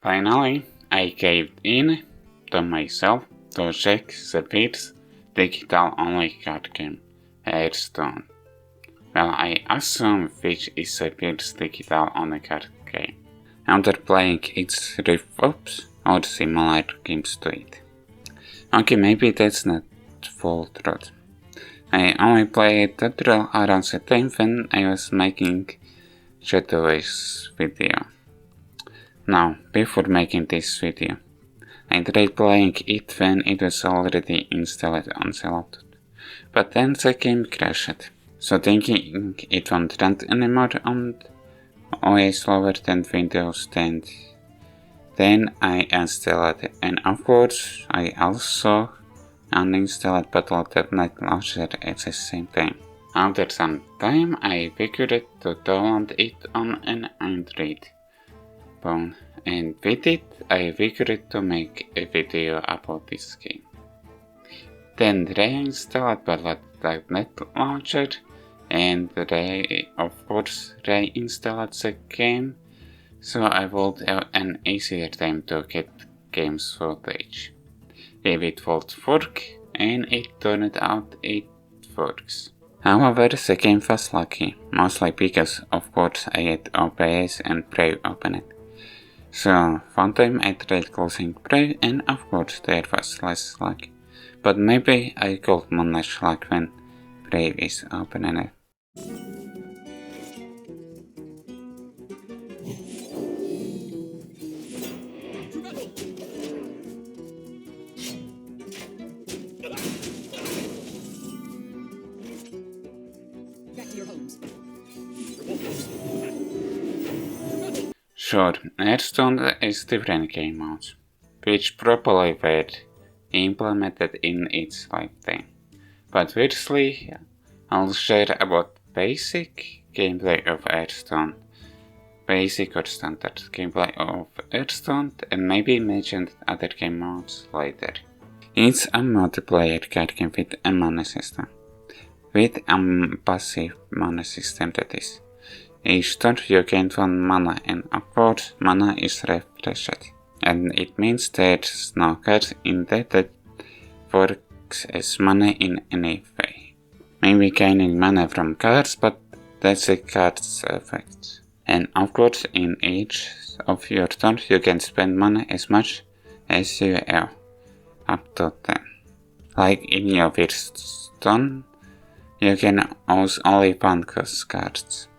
Finally, I caved in to myself to check the first digital-only card game, Hearthstone. Well, I assume which is the first digital-only card game, after playing its rip-offs or similar games to it. Okay, maybe that's not full truth. I only played Tutorial around the time when I was making Shadowverse video. Now, before making this video, I tried playing it when it was already installed on the laptop, but then the game crashed. So thinking it won't run anymore on OS slower than Windows 10, then I installed it, and of course I also uninstalled Battle.net launcher at the same time. After some time I figured to download it on an Android phone, and with it I figured to make a video about this game. Then reinstalled Battle.net launcher and of course reinstalled the game, so I would have an easier time to get game's footage. If it would work, and it turned out it works. However, the game was lucky, mostly because of course I had OBS and Brave opened. So one time I tried closing Brave and of course there was less luck, but maybe I could manage luck when Brave is opened. Sure, Hearthstone is different game modes, which probably were implemented in its lifetime. But firstly, I'll share about basic gameplay of Hearthstone, basic or standard gameplay of Hearthstone, and maybe mention other game modes later. It's a multiplayer card game with a mana system, with a passive mana system that is. Each turn you gain 1 mana, and of course mana is refreshed, and it means there's no card in that works as mana in any way. Maybe gaining mana from cards, but that's the card's effect. And of course in each of your turns you can spend mana as much as you have, up to 10. Like in your first turn, you can use only 1 cost cards.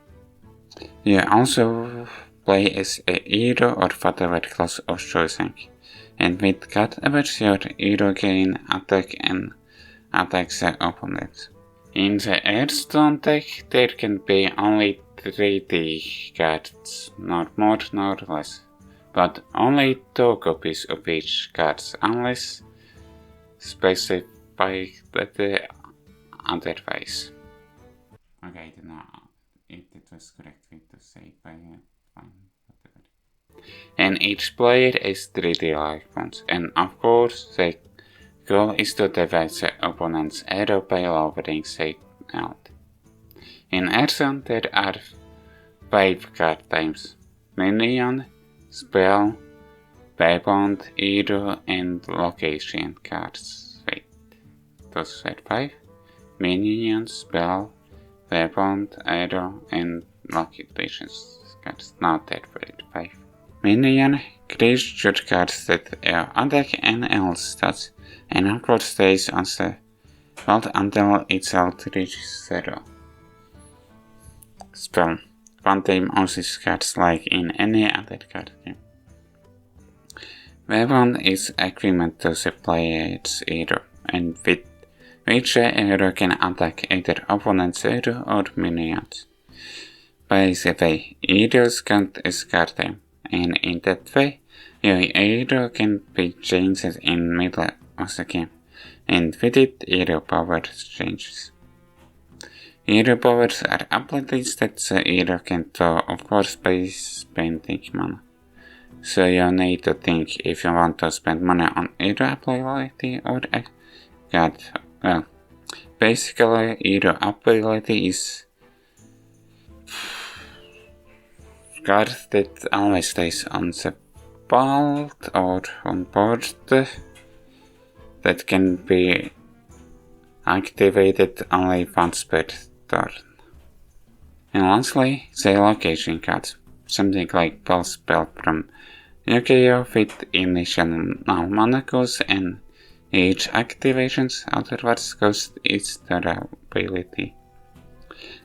You also play as a hero or whatever class of choosing, and with card average your hero gain attack and attacks the opponent. In the Hearthstone deck there can be only 3D cards, not more nor less, but only 2 copies of each card unless specified otherwise. Okay, I don't know if it was correct way to say, but fine, whatever. And each player is 3D icons, and of course the goal is to divide the opponent's arrow by lowering the health. In Hearthstone there are 5 card types: minion, spell, weapon, hero, and location cards. Wait, those were 5? Minion, spell, weapon, arrow, and location cards. Now there were 5. Minion, creature cards that have attack and health stats, and of course stays on the field until its health reaches 0. Spell. One team uses cards like in any other card game. Weapon is equipment to the player's hero, and with which the hero can attack either opponent's hero or minions. By the way, heroes count as card type, and in that way, your hero can be changed in middle of the game, and with it, hero power changes. Hero powers are abilities that the hero can do, of course, by spending mana. So you need to think if you want to spend money on hero ability or a card. Well, basically, hero ability is card that always stays on the vault or on board that can be activated only once per turn. And lastly, the location cards, something like Pulse Spell from Yu-Gi-Oh! With initial null mana cost and each activation afterwards costs its durability.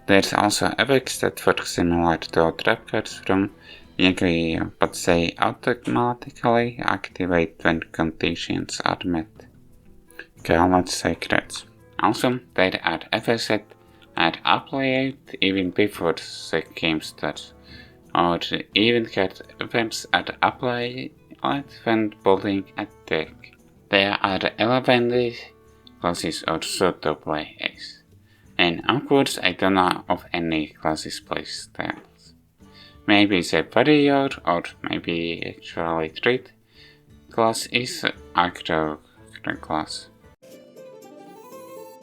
There's also effects that work similar to trap cards from Yu-Gi-Oh! But they automatically activate when conditions are met. Called secrets. Also, there are effects that are applied even before the game starts, or even card events are applied when building a deck. There are 11 classes or so to play as, and of course I don't know of any classes play styles. Maybe the warrior or maybe actually treat class is aggro class.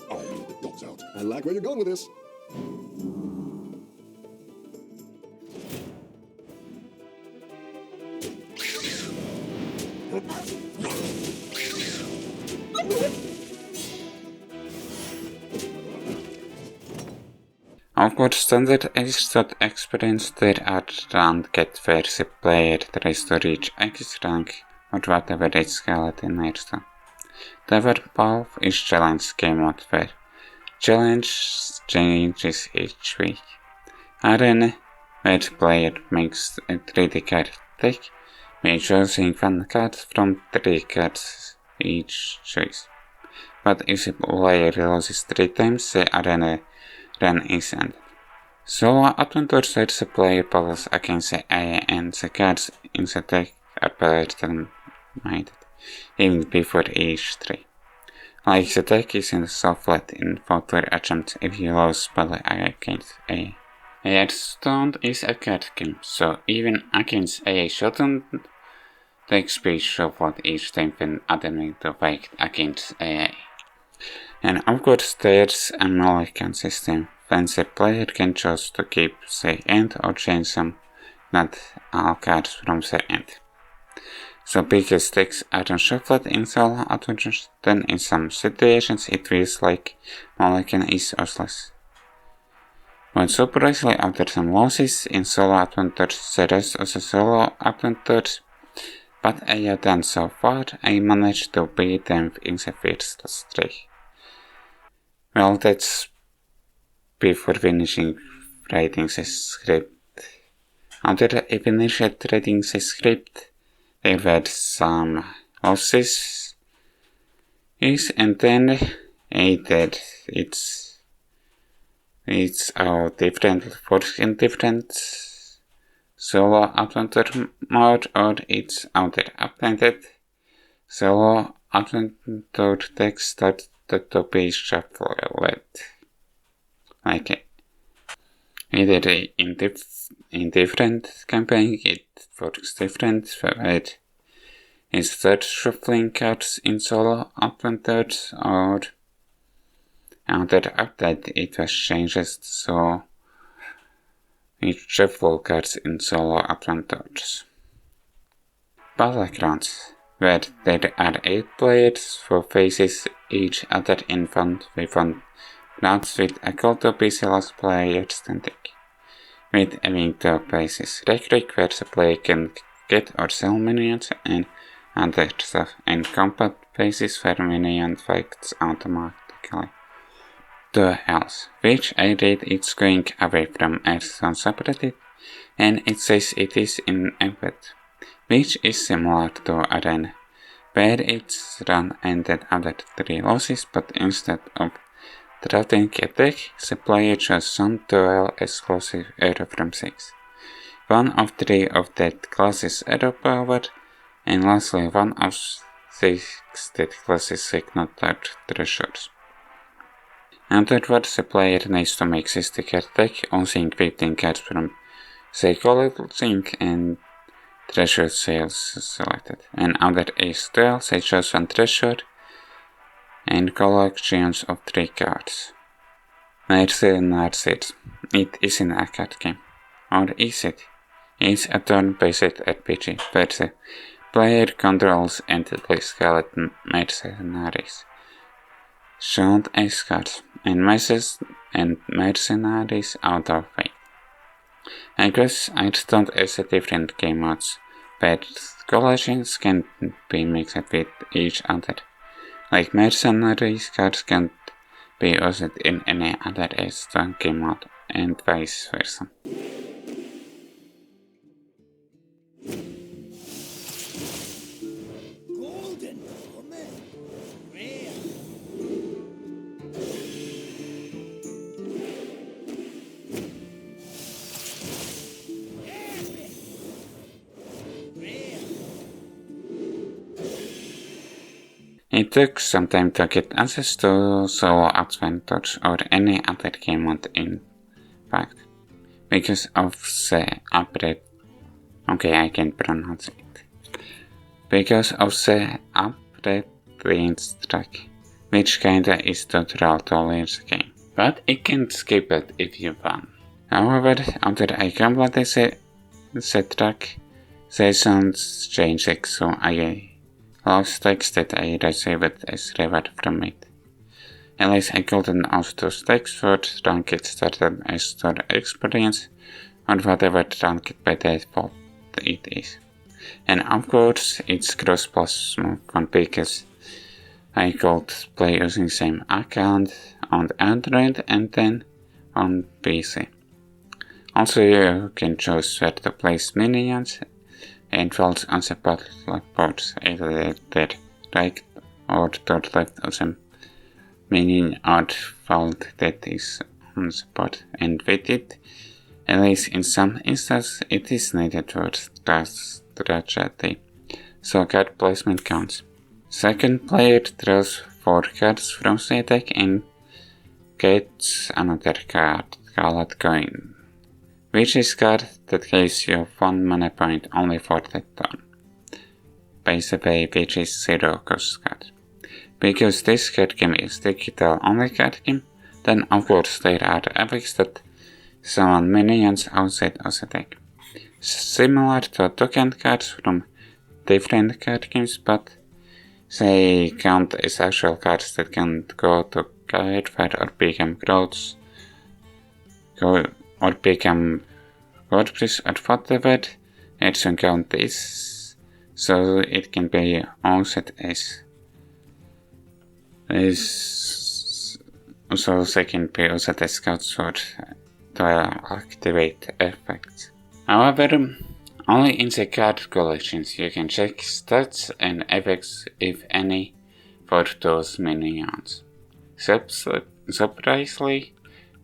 Oh, the dog's out. I like where you're going with this. Of course, standard is that experience there are ranked where the player tries to reach X rank or whatever its skeleton in Hearthstone. Tower Valve is challenge game mode where challenge changes each week. Arena, where player makes a 3D card deck by choosing one card from 3 cards each choice. But if the player loses 3 times, the arena run is ended. Solo adventures where the player battles against the AI and the cards in the deck are better than made, even before each 3. Like the deck is in so flat in both attempts if you lose battle against AI. Hearthstone is a card game, so even against AI shouldn't take speed so flat each time when attempting to fight against AI. And of course there's a mulligan system, when the player can choose to keep the end or change some, not all cards from the end. So because decks aren't shuffled in solo adventures, then in some situations it feels like mulligan is useless. But surprisingly, after some losses in solo adventures, the rest of the solo adventures, but I have done so far, I managed to beat them in the first 3. Well, that's before finishing writing the script. After I finished writing the script, there were some losses, and then either it's all different works in different solo adventure mode, or it's either updated solo adventure text started to be shuffled. Like either in different campaign it works different, where it's third shuffling cards in solo adventures, or after the update it was changed so it shuffle cards in solo adventures. Battlegrounds, where there are 8 players who faces each other in 1v1 rounds with a goal to be the last player standing, with aiming to bases. Rhetoric, where the player can get or sell minions and other stuff, and combat phases where minion fights automatically. Duels, which I read it's going away from Hearthstone subreddit, and it says it is in effect, which is similar to Arena, where its run ended after 3 losses, but instead of drafting a deck, the player chose some duel exclusive hero from 6. One of 3 of that class's hero power, and lastly one of 6 that class's signature treasures. Afterwards, the player needs to make 60 card deck using 15 cards from psychology and treasure sales selected, and after each duel they choose one treasure and collections of 3 cards. Mercy Narcissist. It isn't a card game. Or is it? It's a turn-based RPG where the player controls entirely skeleton mercenaries, shown as cards, and messes and mercenaries out of way. I guess Hearthstone has a different game modes, but collisions can be mixed with each other. Like mercenaries cards can't be used in any other Hearthstone game mode, and vice versa. Golden woman, rare. It took some time to get access to solo adventures or any other game mode in fact, because of the upgrade. Okay, I can pronounce it. Because of the upgrade range track, which kinda is tutorial to learn the game, but you can skip it if you want. However, after I completed the track, the sounds changed, so I lost text that I received as reward from it. At least I couldn't use those texts for ranked starter as store experience, or whatever ranked by default it is. And of course, it's cross-platform fun because I could play using same account on Android and then on PC. Also, you can choose where to place minions and falls on the battle boards, either their right or to left of the minion or fault that is on the board, and with it, at least in some instances, it is needed for strategy, so card placement counts. Second player draws 4 cards from the deck and gets another card called coin, which is card that gives you 1 mana point only for that turn. By the way, which is 0 cost card. Because this card game is digital only card game, then of course there are effects that summon minions outside of the deck. Similar to token cards from different card games, but they count as actual cards that can go to graveyard or become growths, or become corpses or whatever. Action count is, so it can be used so they can be used as cards for to activate effects. However, only in the card collections you can check stats and effects, if any, for those minions. Surprisingly,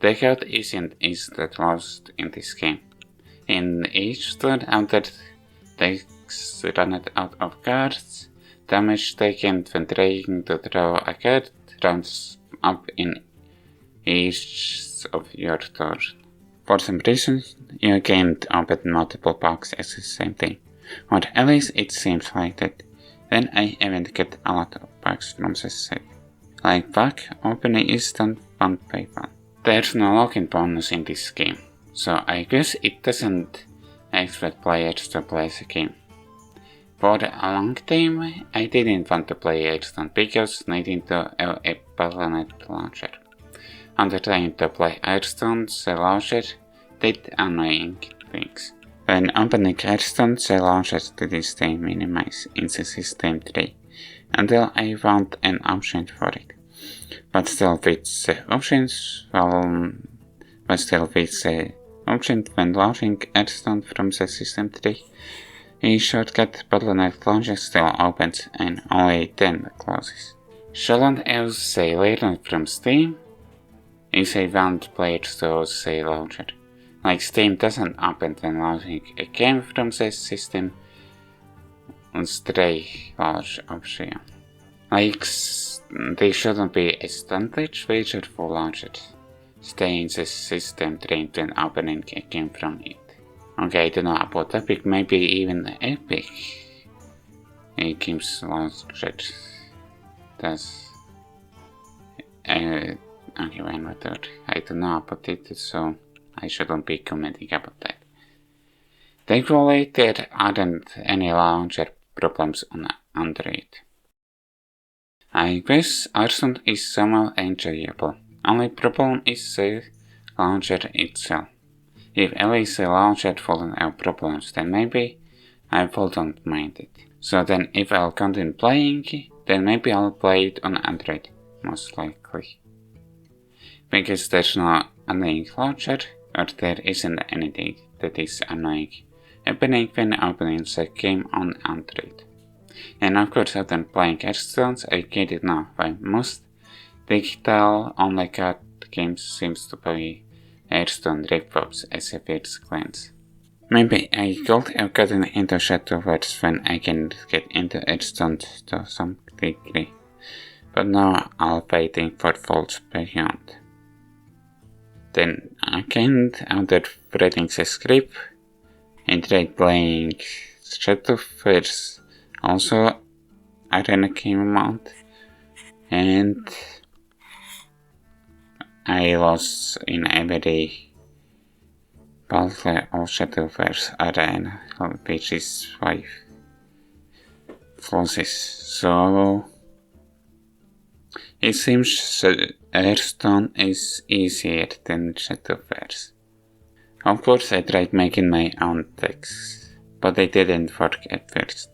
the card isn't that lost in this game. In each turn after decks run out of cards, damage taken when trying to draw a card runs up in each of your turns. For some reason, you can't open multiple packs at the same time, or at least it seems like that. Then I even get a lot of packs from the set. Like pack opening is done one by one. There's no login bonus in this game, so I guess it doesn't expect players to play the game. For a long time, I didn't want to play Hearthstone because needing to have a Battle.net launcher. After trying to play Hearthstone, the launcher did annoying things. When opening Hearthstone, the launcher didn't stay minimized in the system tree until I found an option for it. But still with the options, when launching Hearthstone from the system tree, a shortcut Battle.net launcher still opens and only then closes. Shouldn't else say learned from Steam is a want players to use the launcher. Like Steam doesn't open when launching a game from the system on stray launch option. Like they shouldn't be a standard feature for launchers. Stay in the system trained when opening a game from it. Okay, I don't know about Epic, maybe even Epic. A game's launcher does. Okay, whatever. I don't know about it, so I shouldn't be commenting about that. Thankfully, there aren't any launcher problems on Android. I guess Hearthstone is somewhat enjoyable. Only problem is the launcher itself. If at least the launcher fallen out problems, then maybe I wouldn't mind it. So then if I'll continue playing, then maybe I'll play it on Android, most likely. Because there's no annoying launcher, or there isn't anything that is annoying happening when opening the game on Android. And of course, after playing Hearthstone, I get it now why most digital only card games seems to be Hearthstone rip-offs as a first glance. Maybe I could have gotten into Shadowverse when I can get into Hearthstone to some degree, but now I'm waiting for Falls Beyond. Then again, after reading the script, I tried playing Shadowverse, also Arena came out, and I lost in every battle of Shadowverse Arena, which is 5 losses, so it seems Hearthstone is easier than Shadowverse. Of course, I tried making my own decks, but they didn't work at first.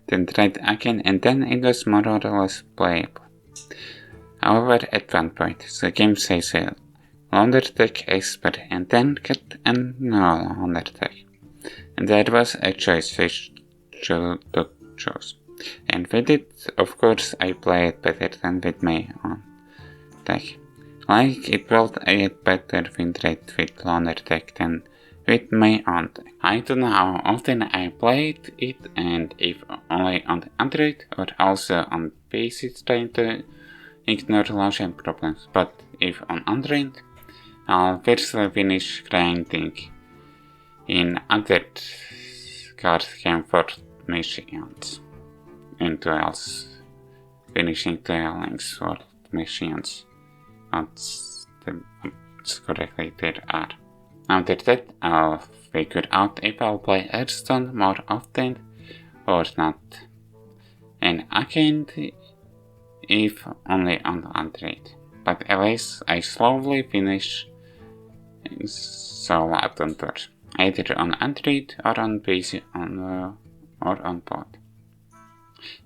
Then tried again, and then it was more or less playable. However, at one point, the game says a Launder deck expert and then get a no Launder deck. And there was a choice which to choose. And with it, of course, I played better than with my own deck. Like, it felt I had better win rate with Launder deck than with my own deck. I don't know how often I played it and if only on Android or also on PC trying to ignore launcher problems, but if on Android, I'll firstly finish grinding in other card game for missions and duels, finishing duelings for missions, once correctly there are. After that, I'll figure out if I'll play Hearthstone more often or not, and again if only on Android, but at least I slowly finish solo adventures, either on Android or on PC or on both.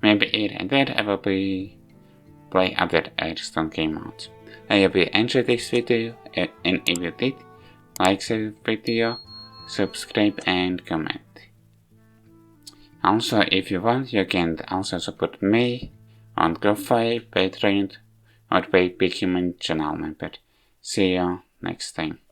Maybe here and there I will play other Hearthstone game modes. I hope you enjoyed this video, and if you did, like the video, subscribe and comment. Also, if you want, you can also support me on Ko-Fi, Patreon, or by becoming channel member. See you next time.